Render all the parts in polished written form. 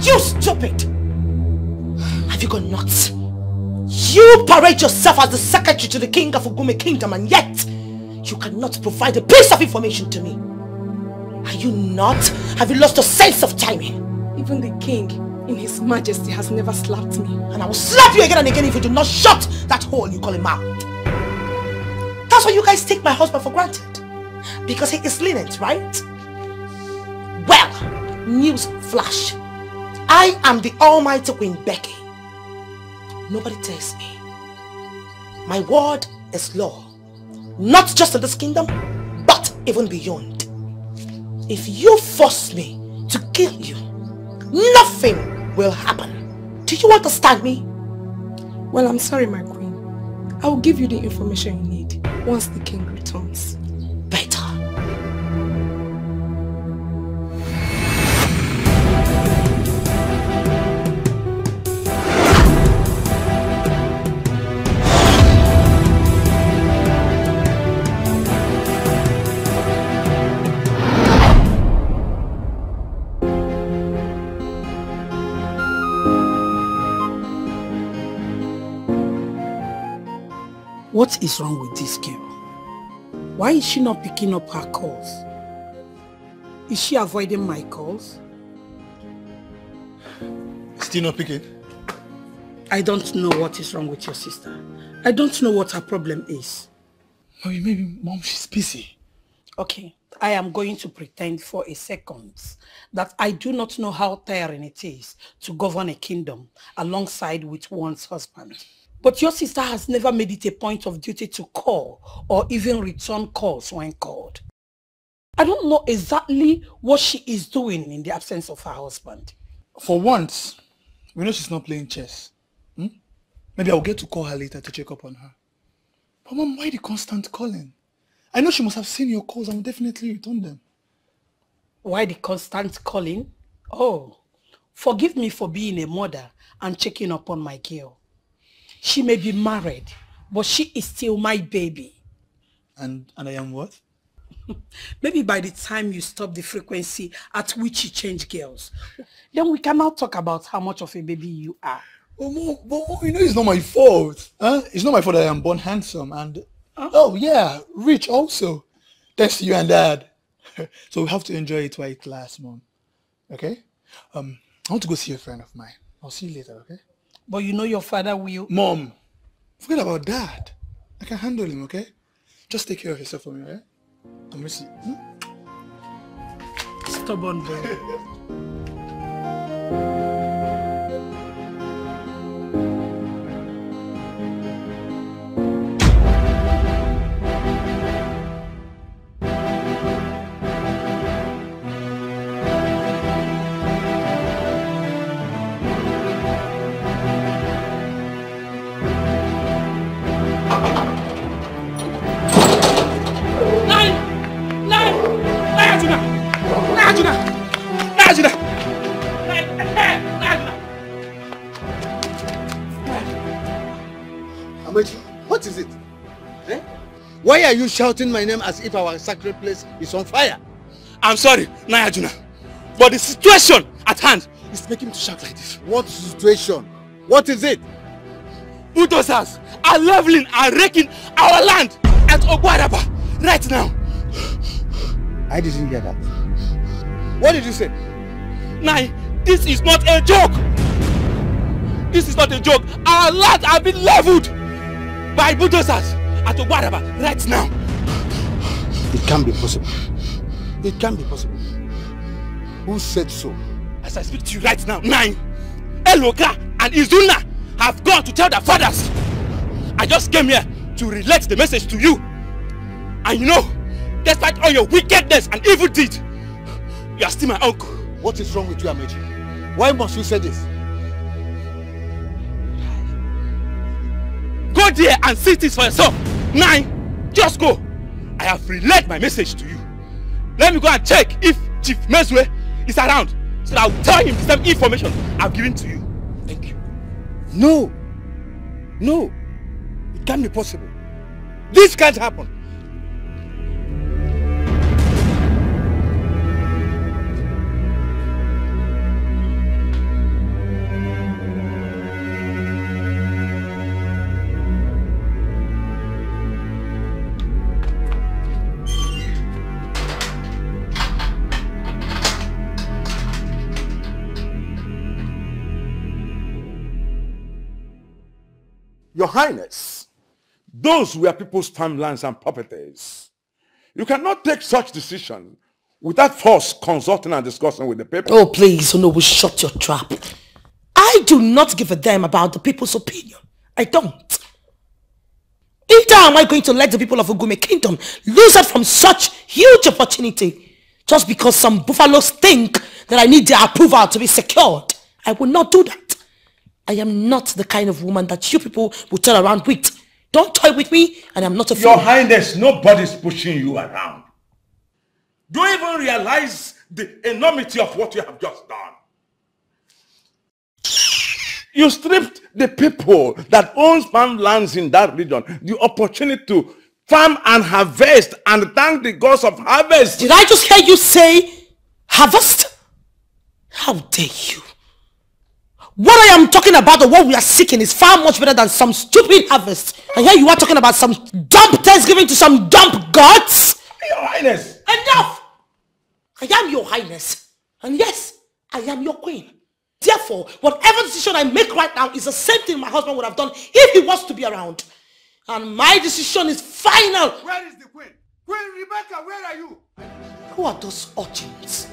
You stupid! Have you got nuts? You parade yourself as the secretary to the king of Ugume Kingdom, and yet you cannot provide a piece of information to me. Are you not? Have you lost your sense of timing? Even the king, in his majesty, has never slapped me. And I will slap you again and again if you do not shut that hole you call a mouth. That's why you guys take my husband for granted. Because he is lenient, right? Well, news flash. I am the almighty Queen Becky. Nobody tells me. My word is law. Not just in this kingdom, but even beyond. If you force me to kill you, nothing will happen. Do you understand me? Well, I'm sorry, my queen. I will give you the information you need once the king returns. Better. What is wrong with this girl? Why is she not picking up her calls? Is she avoiding my calls? Still not picking? I don't know what is wrong with your sister. I don't know what her problem is. Maybe Mom, she's busy. Okay, I am going to pretend for a second that I do not know how tiring it is to govern a kingdom alongside with one's husband. But your sister has never made it a point of duty to call or even return calls when called. I don't know exactly what she is doing in the absence of her husband. For once, we know she's not playing chess. Maybe I'll get to call her later to check up on her. But Mom, why the constant calling? I know she must have seen your calls and will definitely return them. Why the constant calling? Oh, forgive me for being a mother and checking up on my girl. She may be married, but she is still my baby. And I am what? Maybe by the time you stop the frequency at which you change girls, then we can now talk about how much of a baby you are. But Mom, you know it's not my fault. It's not my fault that I am born handsome and... Oh yeah, rich also. Thanks to you and Dad. So we have to enjoy it while it lasts, Mom. Okay? I want to go see a friend of mine. I'll see you later, okay? But you know your father will... Mom, forget about Dad. I can handle him, okay? Just take care of yourself for me, okay? I'm missing you. Stubborn boy. What is it? Why are you shouting my name as if our sacred place is on fire? I'm sorry, Nayajuna, but the situation at hand is making me to shout like this. What situation? What is it? Bulldozers are leveling and raking our land at Ogwaraba right now. I didn't hear that. What did you say? Nai, this is not a joke. This is not a joke. Our land has been leveled by bulldozers at Ogwaraba right now. It can't be possible. It can't be possible. Who said so? As I speak to you right now, Nai, Eloka and Izuna have gone to tell their fathers. I just came here to relate the message to you. And you know, despite all your wickedness and evil deeds, you are still my uncle. What is wrong with you, Amechi? Why must you say this? Go there and see this for yourself. Nine, just go. I have relayed my message to you. Let me go and check if Chief Meswe is around, so that I will tell him the same information I've given to you. Thank you. No. No. It can't be possible. This can't happen. Your Highness, those were people's farmlands and properties. You cannot take such decision without first consulting and discussing with the people. Oh, please, Onowu, shut your trap. I do not give a damn about the people's opinion. I don't. Neither am I going to let the people of Ugume Kingdom lose out from such huge opportunity just because some buffaloes think that I need their approval to be secured. I will not do that. I am not the kind of woman that you people will turn around with. Don't toy with me, and I'm not a fool. Your Highness, nobody's pushing you around. Do you even realize the enormity of what you have just done? You stripped the people that owns farmlands in that region the opportunity to farm and harvest and thank the gods of harvest. Did I just hear you say harvest? How dare you? What I am talking about or what we are seeking is far much better than some stupid harvest. And here you are talking about some dumb thanksgiving to some dumb gods? Your Highness! Enough! I am your Highness. And yes, I am your queen. Therefore, whatever decision I make right now is the same thing my husband would have done if he was to be around. And my decision is final. Where is the queen? Queen Rebecca, where are you? Who are those urchins?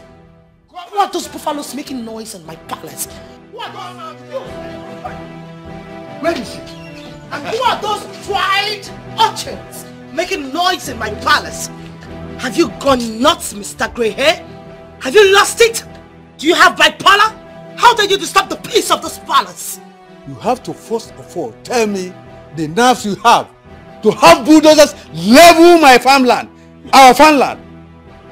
Who are those buffaloes making noise in my palace? What? Where is she? And who are those tried urchins making noise in my palace? Have you gone nuts, Mr. Grey Hair? Have you lost it? Do you have bipolar? How dare you disturb the peace of this palace? You have to first of all tell me the nerves you have to have bulldozers level my farmland, our farmland,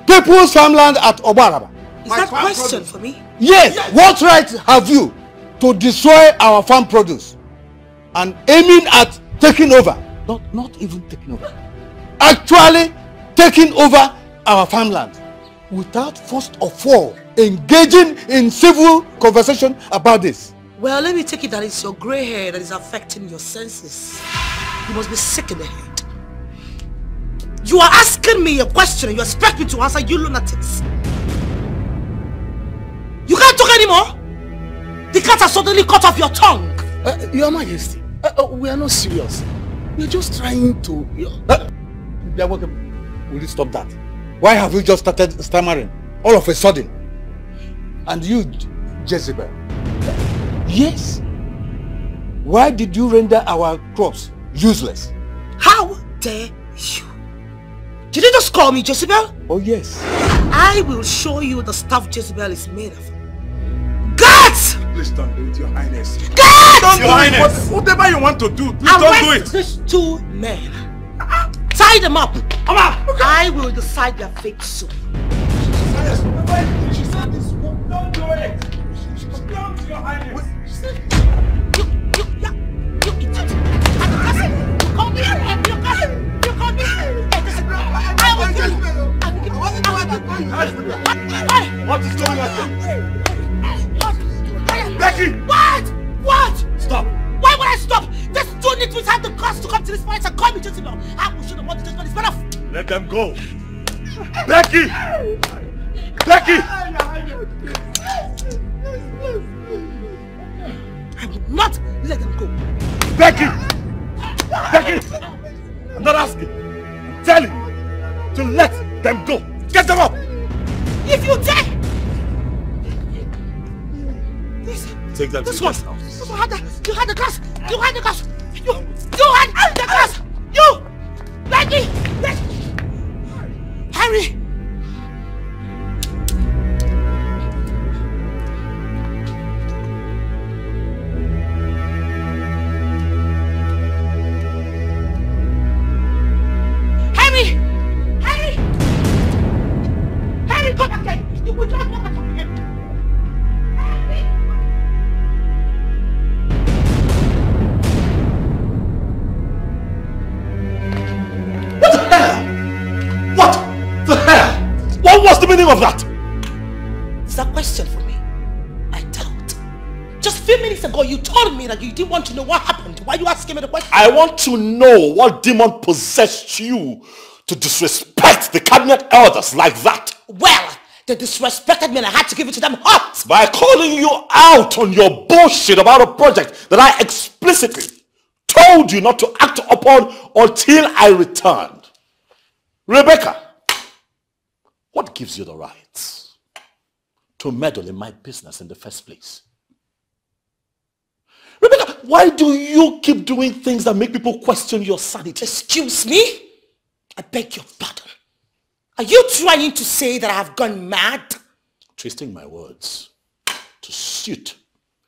people's farmland at Obaraba. Is that a question for me? Yes. What right have you to destroy our farm produce and aiming at taking over? Not even taking over. Actually taking over our farmland without first of all engaging in civil conversation about this. Well, let me take it that it's your grey hair that is affecting your senses. You must be sick in the head. You are asking me a question and you expect me to answer, you lunatics. You can't talk anymore? The cat has suddenly cut off your tongue. Your Majesty, we are not serious. We are just trying to... Will you stop that? Why have you just started stammering all of a sudden? And you, Jezebel, yes. Why did you render our crops useless? How dare you? Did you just call me Jezebel? Oh yes. I will show you the stuff Jezebel is made of. Guards! Please don't do it, Your Highness. Guards! Don't do it. Whatever you want to do, please don't do it. These two men. Tie them up. I will decide their fate soon. She said this. Don't do it. Don't, Your Highness. You idiot. You call me. You call me. I will kill you. What is going on? Becky! What? Stop. Why would I stop? This two nitwits had the guts to come to this place and call me Jezebel. I will show them what Jezebel is better off. Let them go. Becky! Becky! I will not let them go. Becky! Becky! I'm not asking. I'm telling you to let them go. Get them up! If you dare! Take them to this the one. house. You had the glass. You had the glass. You had the glass. You! Becky! Harry! Harry, come back here! You will not come back here! What the hell? What the hell? What was the meaning of that? Is that a question for me? I doubt. Just a few minutes ago you told me that you didn't want to know what happened. Why are you asking me the question? I want to know what demon possessed you to disrespect the cabinet elders like that. Well, they disrespected me and I had to give it to them hot. By calling you out on your bullshit about a project that I explicitly told you not to act upon until I returned. Rebecca, what gives you the right to meddle in my business in the first place? Rebecca, why do you keep doing things that make people question your sanity? Excuse me? I beg your pardon. Are you trying to say that I have gone mad? Twisting my words to suit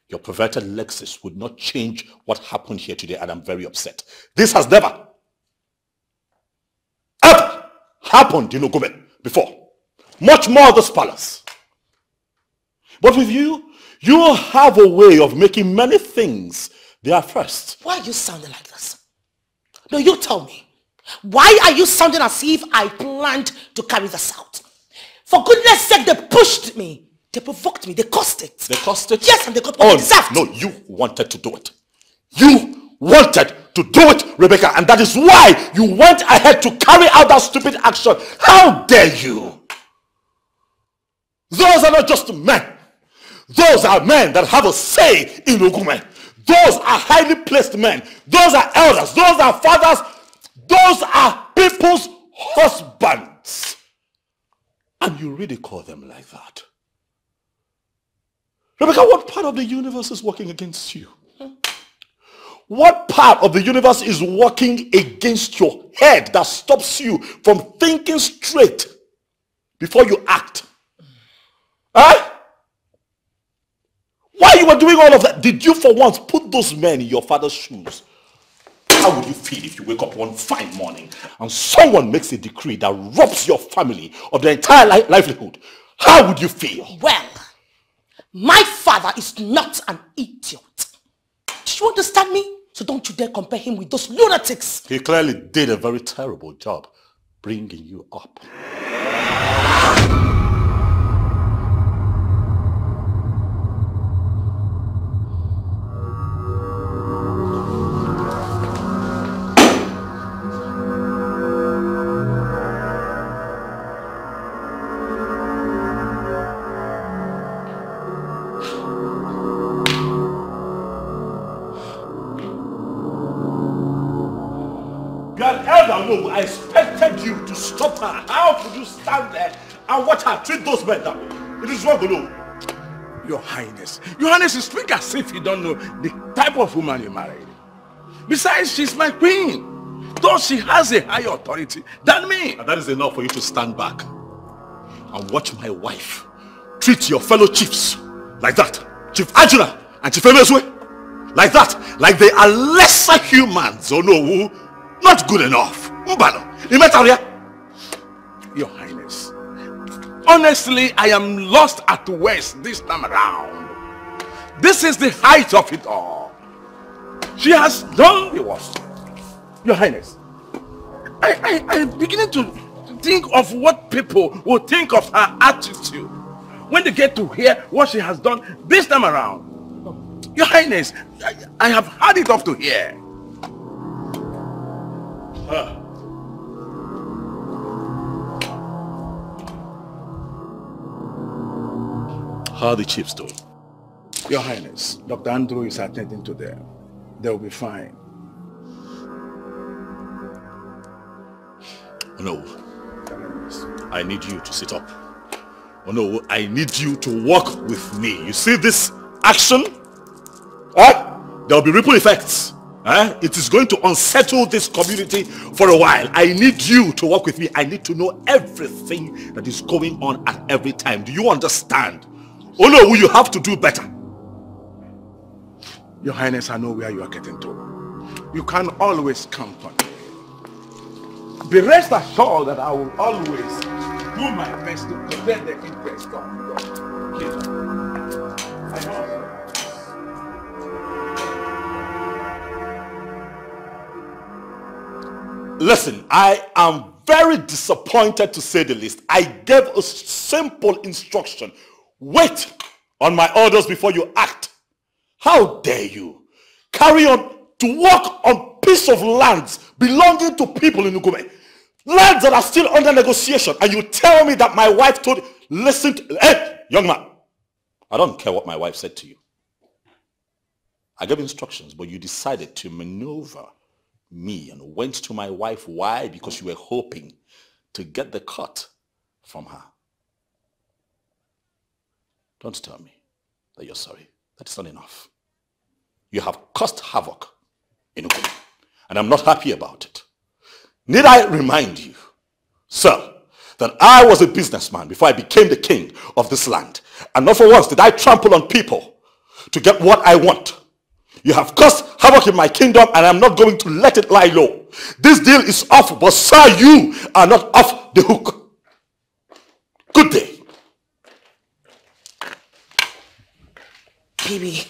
your perverted Lexis would not change what happened here today, and I'm very upset. This has never ever happened in Ogube before. Much more this palace. But with you, you have a way of making many things their first. Why are you sounding like this? No, you tell me. Why are you sounding as if I planned to carry this out? For goodness sake, they pushed me. They provoked me. They caused it. They caused it? Yes, and they got what they deserved. No, you wanted to do it. You wanted to do it, Rebecca, and that is why you went ahead to carry out that stupid action. How dare you? Those are not just men. Those are men that have a say in Ogume. Those are highly placed men. Those are elders. Those are fathers. Those are people's husbands. And you really call them like that? Rebecca, what part of the universe is working against you? What part of the universe is working against your head that stops you from thinking straight before you act? Huh? While you were doing all of that, did you for once put those men in your father's shoes? How would you feel if you wake up one fine morning and someone makes a decree that robs your family of their entire livelihood? How would you feel? Well, my father is not an idiot. Do you understand me? So don't you dare compare him with those lunatics. He clearly did a very terrible job bringing you up. No, I expected you to stop her. How could you stand there and watch her treat those men that way? It is wrong, below. Your Highness, you speak as if you don't know the type of woman you married. Besides, she's my queen, though she has a higher authority than me. And that is enough for you to stand back and watch my wife treat your fellow chiefs like that. Chief Ajuna and Chief Emezwe like that, like they are lesser humans. Oh no, not good enough. Your Highness, honestly, I am lost at West this time around. This is the height of it all. She has done the worst. Your Highness, I'm beginning to think of what people will think of her attitude when they get to hear what she has done this time around. Your Highness, I have had it off to hear. How are the chiefs doing? Your Highness, Dr. Andrew is attending to them. They'll be fine. Oh no, I need you to sit up. Oh no, I need you to walk with me. You see this action? There'll be ripple effects. It is going to unsettle this community for a while. I need you to walk with me. I need to know everything that is going on at every time. Do you understand? Oh no, you have to do better. Your Highness, I know where you are getting to. You can always count on me. Be rest assured that I will always do my best to protect the interest of your kingdom. I know. Listen, I am very disappointed to say the least. I gave a simple instruction. Wait on my orders before you act. How dare you carry on to work on piece of lands belonging to people in Ugume, lands that are still under negotiation, and you tell me that my wife told, listen to, hey, young man, I don't care what my wife said to you. I gave instructions, but you decided to maneuver me and went to my wife. Why? Because you were hoping to get the cut from her. Don't tell me that you're sorry. That is not enough. You have caused havoc in Ukumi, and I'm not happy about it. Need I remind you, sir, that I was a businessman before I became the king of this land, and not for once did I trample on people to get what I want. You have caused havoc in my kingdom, and I'm not going to let it lie low. This deal is off, but sir, you are not off the hook. Good day. Baby,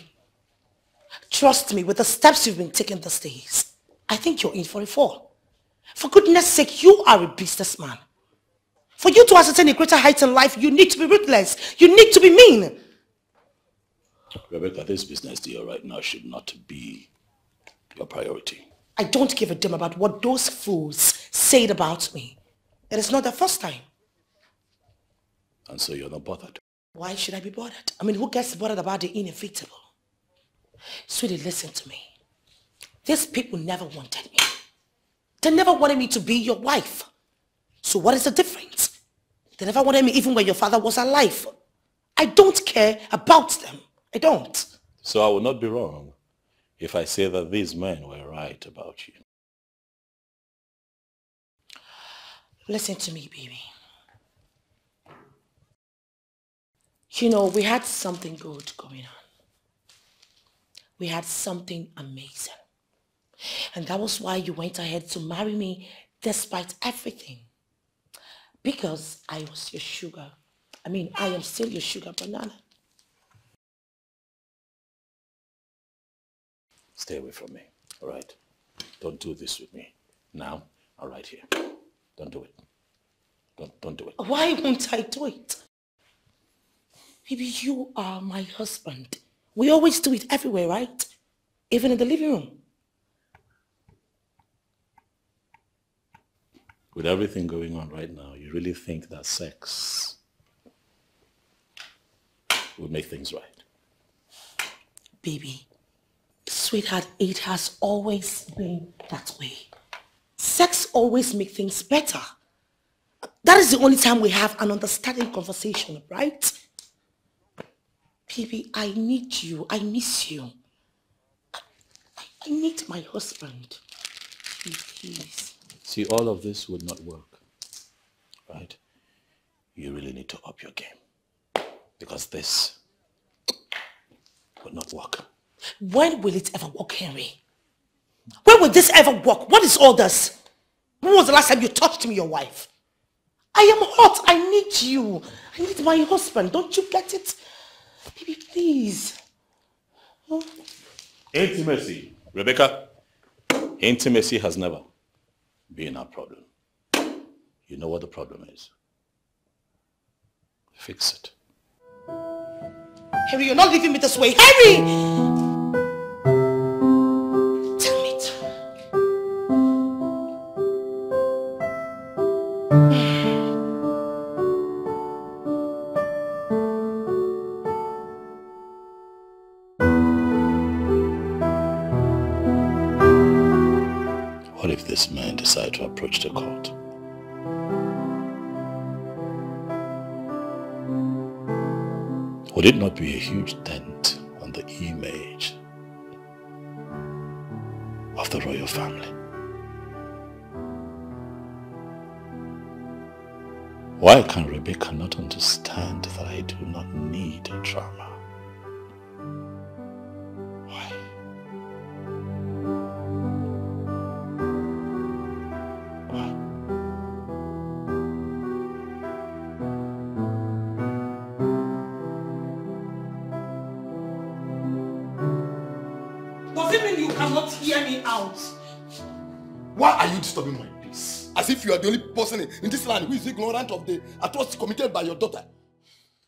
trust me, with the steps you've been taking these days, I think you're in for a fall. For goodness sake, you are a businessman. For you to ascertain a greater height in life, you need to be ruthless. You need to be mean. Rebecca, this business deal right now should not be your priority. I don't give a damn about what those fools said about me. It is not the first time. And so you're not bothered? Why should I be bothered? I mean, who gets bothered about the inevitable? Sweetie, listen to me. These people never wanted me. They never wanted me to be your wife. So what is the difference? They never wanted me even when your father was alive. I don't care about them. I don't. So I will not be wrong if I say that these men were right about you. Listen to me, baby. You know, we had something good going on. We had something amazing. And that was why you went ahead to marry me despite everything. Because I was your sugar. I mean, I am still your sugar banana. Stay away from me, all right? Don't do this with me. Now, all right here. Don't do it. Don't do it. Why won't I do it? Baby, you are my husband. We always do it everywhere, right? Even in the living room. With everything going on right now, you really think that sex will make things right? Baby, sweetheart, it has always been that way. Sex always makes things better. That is the only time we have an understanding conversation, right? Baby, I need you. I miss you. I need my husband. Please. See, all of this would not work, right? You really need to up your game, because this would not work. When will it ever work, Henry? When will this ever work? What is all this? When was the last time you touched me, your wife? I am hot. I need you. I need my husband. Don't you get it? Baby, please. Oh. Intimacy. Rebecca, intimacy has never been our problem. You know what the problem is. Fix it. Henry, you're not leaving me this way. Henry! Damn it. What if this man decides to approach the court? Would it not be a huge dent on the image of the royal family? Why can Rebecca not understand that I do not need a drama? Why? Does it mean you cannot hear me out? Why are you disturbing my peace? As if you are the only person in this land who is ignorant of the atrocity committed by your daughter.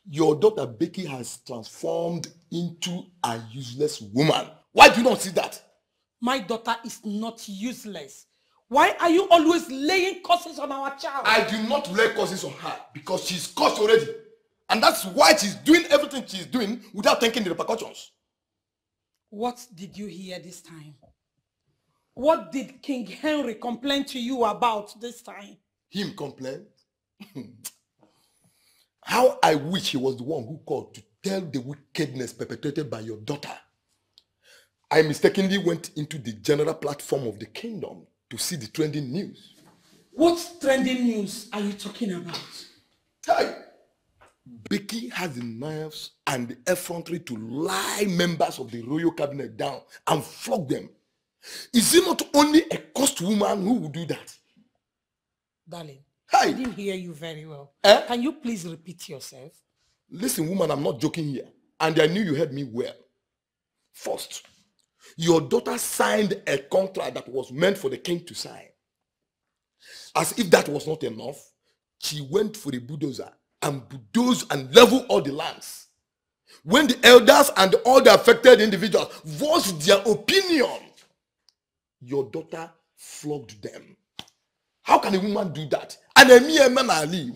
Your daughter Becky has transformed into a useless woman. Why do you not see that? My daughter is not useless. Why are you always laying curses on our child? I do not lay curses on her because she's cursed already. And that's why she's doing everything she's doing without thinking the repercussions. What did you hear this time? What did King Henry complain to you about this time? Him complain? How I wish he was the one who called to tell the wickedness perpetrated by your daughter. I mistakenly went into the general platform of the kingdom to see the trending news. What trending news are you talking about? Hey, Becky has the nerves and the effrontery to lie members of the royal cabinet down and flog them. Is it not only a cursed woman who would do that? Darling, hey. I didn't hear you very well. Can you please repeat yourself? Listen, woman, I'm not joking here. And I knew you heard me well. First, your daughter signed a contract that was meant for the king to sign. As if that was not enough, she went for a bulldozer and bulldozed and leveled all the lands. When the elders and all the affected individuals voiced their opinion, your daughter flogged them. How can a woman do that? And a mere man ali.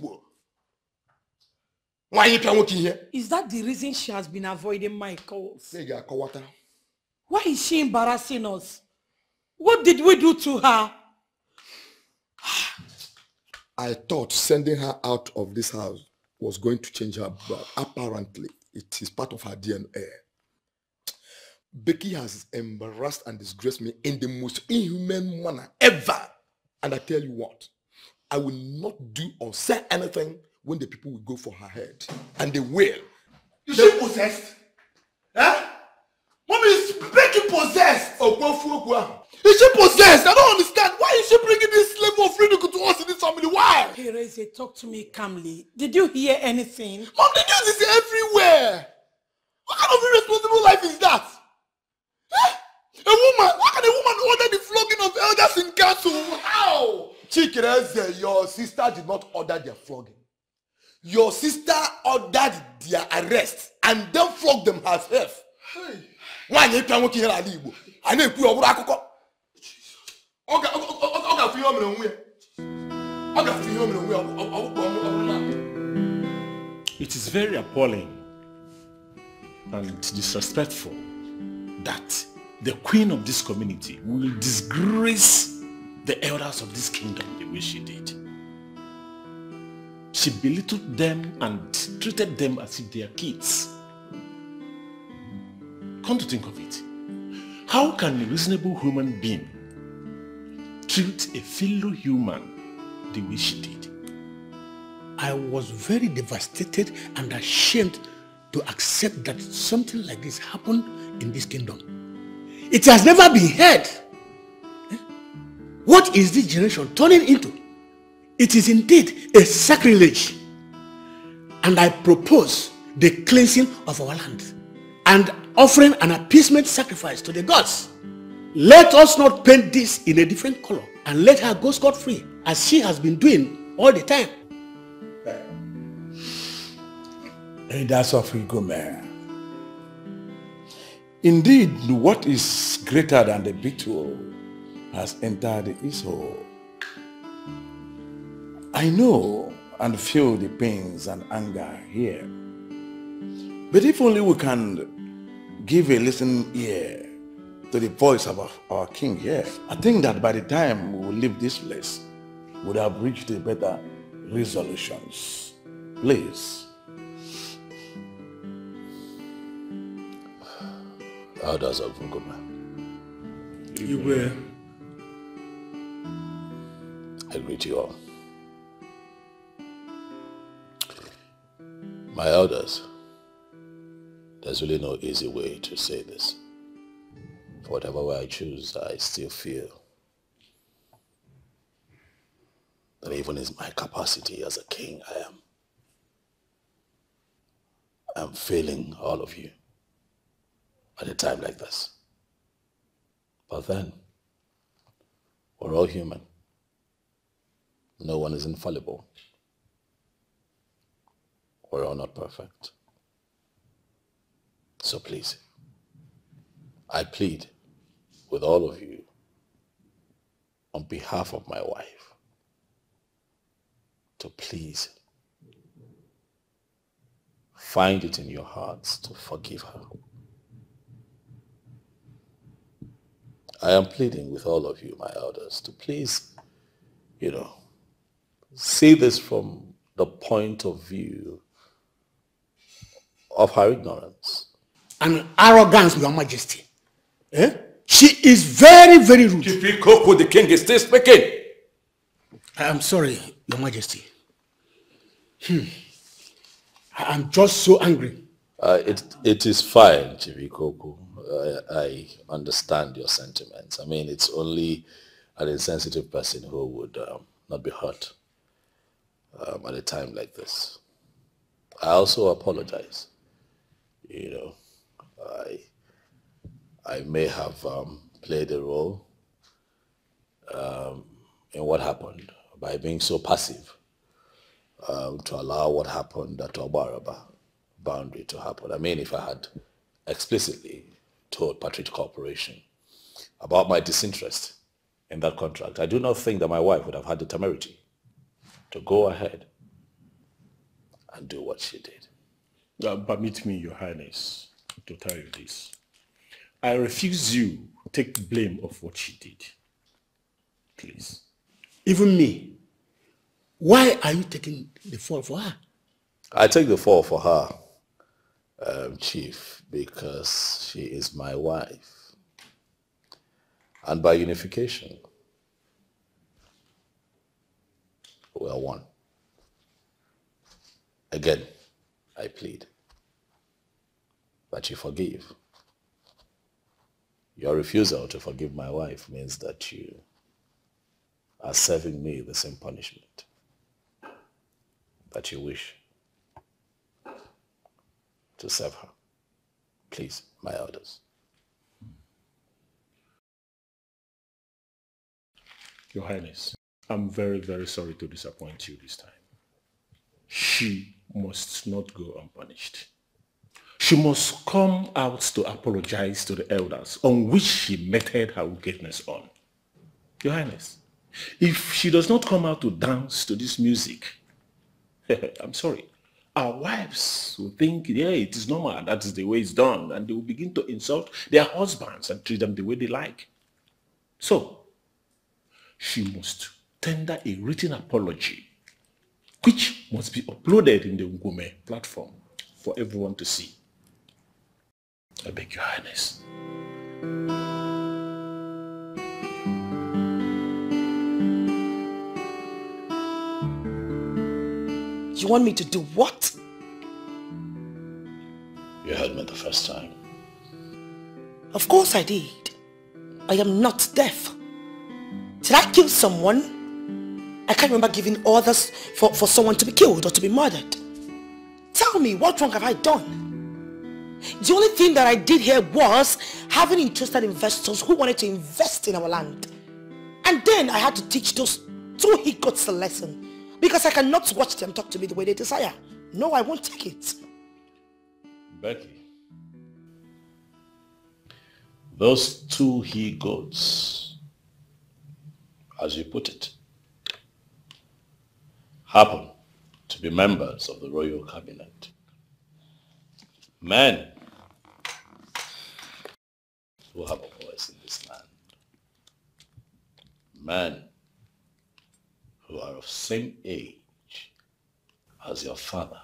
Why you can working here? Is that the reason she has been avoiding my calls? Why is she embarrassing us? What did we do to her? I thought sending her out of this house was going to change her, but apparently it is part of her DNA. Becky has embarrassed and disgraced me in the most inhuman manner ever. And I tell you what, I will not do or say anything when the people will go for her head. And they will. Is she possessed? Huh? Mommy, is Becky possessed? Is she possessed? I don't understand. Why is she bringing this level of ridicule to us in this family? Why? Hey, Reze, talk to me calmly. Did you hear anything? Mom, the news is everywhere. What kind of irresponsible life is that? Huh? A woman? How can a woman order the flogging of elders in council? How? Chikereze, your sister did not order their flogging. Your sister ordered their arrest and then flogged them herself. Hey. Why you can't work here at Igbo? I know you are going It is very appalling and disrespectful that the queen of this community will disgrace the elders of this kingdom the way she did. She belittled them and treated them as if they are kids. Come to think of it, how can a reasonable human being treat a fellow human the way she did? I was very devastated and ashamed to accept that something like this happened in this kingdom. It has never been heard. What is this generation turning into? It is indeed a sacrilege. And I propose the cleansing of our land and offering an appeasement sacrifice to the gods. Let us not paint this in a different color and let her go scot-free as she has been doing all the time. Hey, that's off you go, man. Indeed, what is greater than the beetle has entered the hole. I know and feel the pains and anger here. But if only we can give a listening ear to the voice of our king here, I think that by the time we will leave this place, we would have reached a better resolutions. Please. How does it go, man? You will. I greet you all. My elders, there's really no easy way to say this. For whatever way I choose, I still feel that even in my capacity as a king, I'm failing all of you at a time like this. But then, we're all human. No one is infallible. We're all not perfect. So please, I plead with all of you on behalf of my wife to please find it in your hearts to forgive her. I am pleading with all of you, my elders, to please, see this from the point of view of her ignorance. And arrogance, Your Majesty. She is very, very rude. Chief Ikoko, the king is still speaking. I'm sorry, Your Majesty. I'm just so angry. It is fine, Chief Ikoko. I understand your sentiments. I mean, it's only an insensitive person who would not be hurt at a time like this. I also apologize. I may have played a role in what happened by being so passive to allow what happened at Obaraba boundary to happen. I mean, if I had explicitly told Partridge Corporation about my disinterest in that contract, I do not think that my wife would have had the temerity to go ahead and do what she did. Permit me, Your Highness, to tell you this. I refuse you to take blame of what she did. Please. Even me. Why are you taking the fall for her? I take the fall for her, Chief, because she is my wife. And by unification, we are one. Again, I plead that you forgive. Your refusal to forgive my wife means that you are serving me the same punishment that you wish to serve her. Please, my elders. Your Highness, I'm very, very sorry to disappoint you this time. She must not go unpunished. She must come out to apologize to the elders on which she meted her wickedness on. Your Highness, if she does not come out to dance to this music, I'm sorry, our wives will think, yeah, it is normal, that is the way it's done, and they will begin to insult their husbands and treat them the way they like. So, she must tender a written apology, which must be uploaded in the Ngume platform for everyone to see. I beg your Highness. You want me to do what? You heard me the first time. Of course I did. I am not deaf. Did I kill someone? I can't remember giving orders for someone to be killed or to be murdered. Tell me, what wrong have I done? The only thing that I did here was having interested investors who wanted to invest in our land. And then I had to teach those two he-goats a lesson. Because I cannot watch them talk to me the way they desire. No, I won't take it. Becky, those two he-goats, as you put it, happen to be members of the royal cabinet. Men who have a voice in this land. Men who are of same age as your father.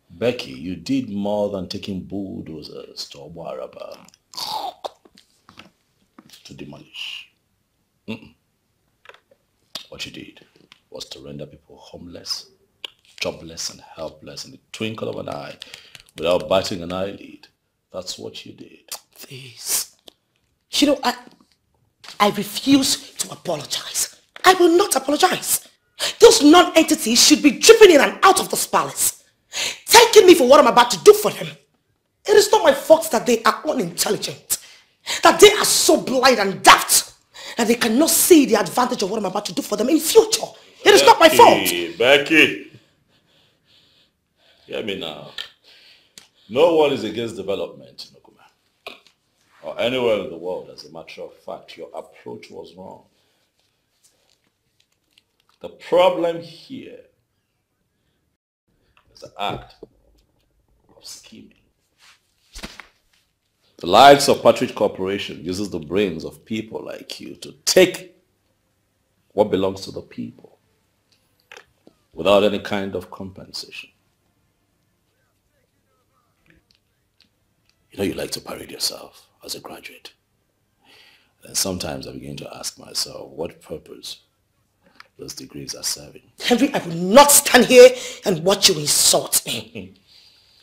Becky, you did more than taking bulldozers to Obaraba to demolish. What you did was to render people homeless, jobless and helpless in the twinkle of an eye without biting an eyelid. That's what you did. Please. You know, I refuse to apologize. I will not apologize. Those non-entities should be dripping in and out of this palace, taking me for what I'm about to do for them. It is not my fault that they are unintelligent, that they are so blind and daft, that they cannot see the advantage of what I'm about to do for them in future. It is not my fault. Becky, hear me now. No one is against development in Okume or anywhere in the world. As a matter of fact, your approach was wrong. The problem here is the act of scheming. The likes of Partridge Corporation uses the brains of people like you to take what belongs to the people without any kind of compensation. You know, you like to parade yourself as a graduate. And sometimes I begin to ask myself what purpose those degrees are serving. Henry, I will not stand here and watch you insult me.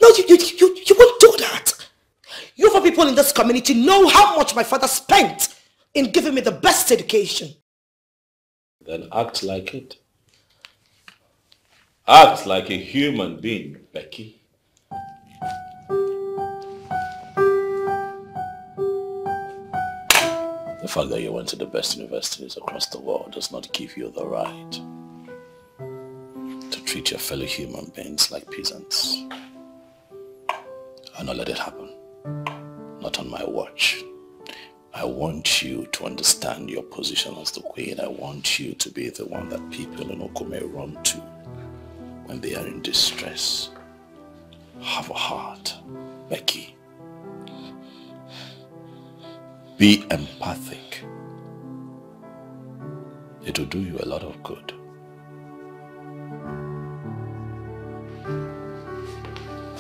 No, you won't do that. You for people in this community know how much my father spent in giving me the best education. Then act like it. Act like a human being, Becky. The fact that you went to the best universities across the world does not give you the right to treat your fellow human beings like peasants. I'll not let it happen. Not on my watch. I want you to understand your position as the queen. I want you to be the one that people in Okume run to when they are in distress. Have a heart, Becky. Be empathic. It will do you a lot of good.